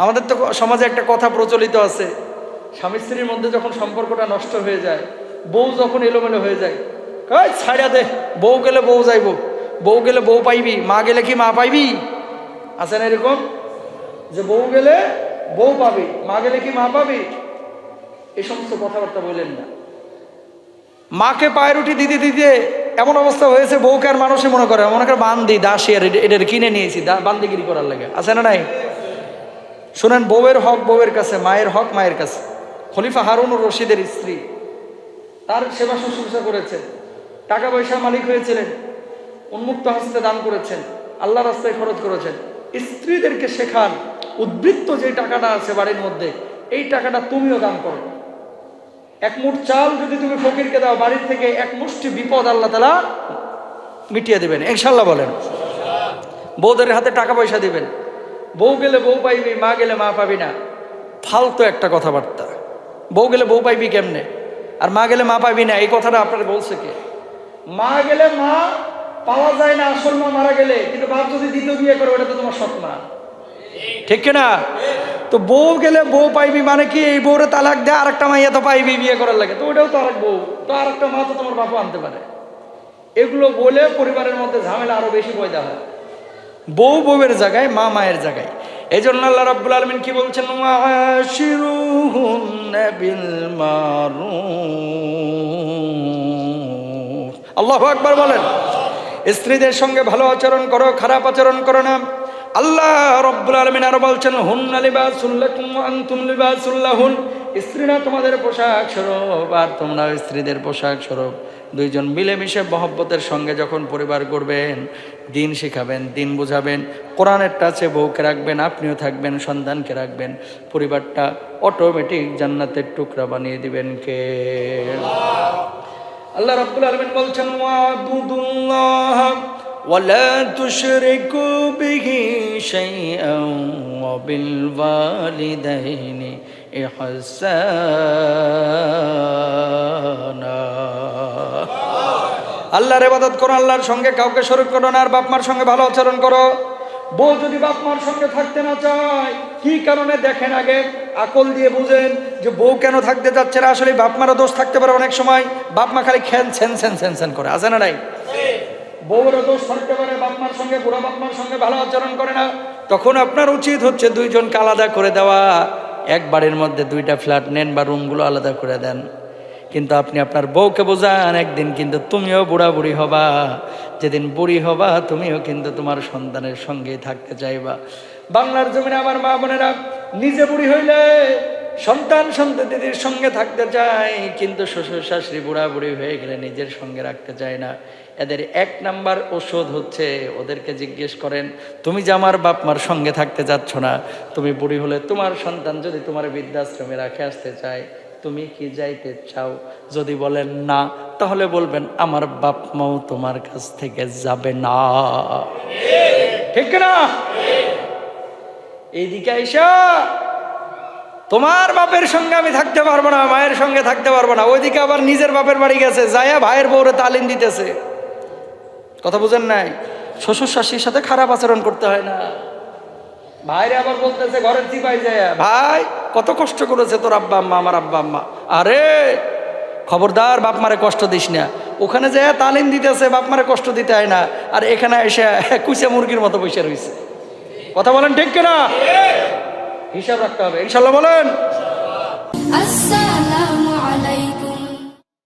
আমাদের তো সমাজে একটা কথা প্রচলিত আছে, স্বামী স্ত্রীর মধ্যে যখন সম্পর্কটা নষ্ট হয়ে যায়, বউ যখন এলোমেলো হয়ে যায়, কই ছাড়া দে, বউ গেলে বউ যাইব, বউ গেলে বউ পাইবি, মা গেলে কি মা পাইবি? আছে না এরকম যে বউ গেলে বউ পাবি, মা গেলে কি মা পাবি? এই সমস্ত কথাবার্তা বললেন না। মাকে পায়ের উঠি দিতে দিতে এমন অবস্থা হয়েছে, বউকে আর মানুষে মনে করে বান্দি দাসী, আর এদের কিনে নিয়েছি বান্দিগিরি করার লাগে। আছে না নাই? শোনেন, বউয়ের হক বউয়ের কাছে, মায়ের হক মায়ের কাছে। খলিফা হারুনুর রশিদের স্ত্রী, তার সেবা শুশ্রূষা করেছেন, টাকা পয়সার মালিক হয়েছিলেন, উন্মুক্ত হস্তে দান করেছেন, আল্লাহ রাস্তায় খরচ করেছেন। স্ত্রীদেরকে শেখান, উদ্বৃত্ত যে টাকাটা আছে বাড়ির মধ্যে, এই টাকাটা তুমিও দান করো। এক মুঠ চাল যদি তুমি ফকিরকে দাও, বাড়ির থেকে এক মুষ্টি বিপদ আল্লাহ তাআলা মিটিয়ে দেবেন ইনশাল্লাহ। বলেন, বউদের হাতে টাকা পয়সা দিবেন। বউ গেলে বউ পাইবি, মা গেলে মা পাবি না, ফালতু একটা কথাবার্তা। বউ গেলে বউ পাইবি কেমনে, আর মা গেলে মা পাবি না, এই কথাটা আপনার বলছে কে? মা গেলে মা পাওয়া যায় না আসল মা মারা গেলে, কিন্তু বাপ যদি দ্বিতীয় বিয়ে করে ওটা তো তোমার সৎ মা, ঠিক কিনা? তো বউ গেলে বউ পাইবি মানে কি, এই বউরে তালাক দেয় আরেকটা মাইয়া তো পাইবি বিয়ে করার লাগে, তো ওটাও তো আরেক বউ, তো আরেকটা মা তো তোমার বাপও আনতে পারে। এগুলো বলে পরিবারের মধ্যে ঝামেলা আরো বেশি পয়দা হয়। বউ বউয়ের জায়গায়, মা মায়ের জায়গায়। এই জন্য আল্লাহ রাব্বুল আলামিন কি বলছেন? ওয়াশিরুহুন্না বিল মারুফ। আল্লাহু আকবার বলেন। স্ত্রীদের সঙ্গে ভালো আচরণ করো, খারাপ আচরণ করো না। আল্লাহ রাব্বুল আলামিন আরো বলছেন, হুন্না লিবাসুল লাকুম ওয়া আনতুম লিবাসুল লাহুন। স্ত্রীরা তোমাদের পোশাক স্বরূপ আর তোমরা স্ত্রীদের পোশাক স্বরূপ। দুইজন মিলেমিশে মহব্বতের সঙ্গে যখন পরিবার গড়বেন, দিন শিখাবেন, দিন বুঝাবেন, কোরআনের টাচে বউকে রাখবেন, আপনিও থাকবেন, সন্তানকে রাখবেন, পরিবারটা অটোমেটিক জান্নাতের টুকরা বানিয়ে দিবেন কে? আল্লাহ রাব্বুল আলামিন বলছেন, ওয়াবুদুল্লাহ ওয়ালা তুশরিকু বিহি শাইআন ওয়া বিল ওয়ালিদাইনি ইহসানা। আল্লাহর ইবাদত করো, আল্লাহর সঙ্গে কাউকে শরীক করো না, আর বাপ মার সঙ্গে ভালো আচরণ করো। বউ যদি বাপ মার সঙ্গে থাকতে না চায়, কি কারণে দেখেন আগে, আকল দিয়ে বুঝেন যে বউ কেন থাকতে যাচ্ছে না। আসলে বাপ মারও দোষ থাকতে পারে, অনেক সময় বাপ মা খালি খ্যান ছ্যান ছ্যান ছ্যান ছ্যান করে, আছে না নাই? বউরও দোষ থাকতে পারে, বাপ মার সঙ্গে, বুড়া বাপ মার সঙ্গে ভালো আচরণ করে না। তখন আপনার উচিত হচ্ছে দুইজনকে আলাদা করে দেওয়া। এক বাড়ির মধ্যে দুইটা ফ্ল্যাট নেন বা রুমগুলো আলাদা করে দেন, কিন্তু আপনি আপনার বউকে বোঝান, একদিন কিন্তু তুমিও বুড়া বুড়ি হবা। যেদিন বুড়ি হবা তুমিও কিন্তু তোমার সন্তানের সঙ্গে থাকতে চাইবা। বাংলার জমিনে আমার মা বোনেরা, নিজে বুড়ি হইলে সন্তান সন্ততিদের সঙ্গে থাকতে চায়, কিন্তু শ্বশুর শাশুড়ি বুড়া বুড়ি হয়ে গেলে নিজের সঙ্গে রাখতে চায় না। এদের এক নাম্বার ওষুধ হচ্ছে, ওদেরকে জিজ্ঞেস করেন, তুমি যে আমার বাপ মার সঙ্গে থাকতে চাচ্ছ না, তুমি বুড়ি হলে তোমার সন্তান যদি তোমার বৃদ্ধাশ্রমে রাখে আসতে চায়, তুমি কি যাইতে চাও? যদি বলেন না, তাহলে বলবেন আমার বাপ মাও তোমার কাছ থেকে যাবে না, ঠিক না? এইদিকে আইসা তোমার বাপের সঙ্গে আমি থাকতে পারবো না, মায়ের সঙ্গে থাকতে পারবো না, ওইদিকে আবার নিজের বাপের বাড়ি গেছে, যাইয়া ভাইয়ের বউরে তালিম দিতেছে। কথা বুঝেন নাই? শ্বশুর শাশুড়ির সাথে খারাপ আচরণ করতে হয় না। ভাইরে আবার বলতেছে ঘরের চিপাই যায়, ভাই কত কষ্ট করেছে তোর আব্বা আম্মা, আমার আব্বা আম্মা, আরে খবরদার বাপ মারে কষ্ট দিস না। ওখানে যায় তালিম দিতেছে, বাপ মারে কষ্ট দিতে হয় না, আর এখানে এসে কুচে মুরগির মতো বসে রয়েছে। কথা বলেন ঠিক কিনা? হিসাব রাখতে হবে ইনশাল্লাহ। বলেন।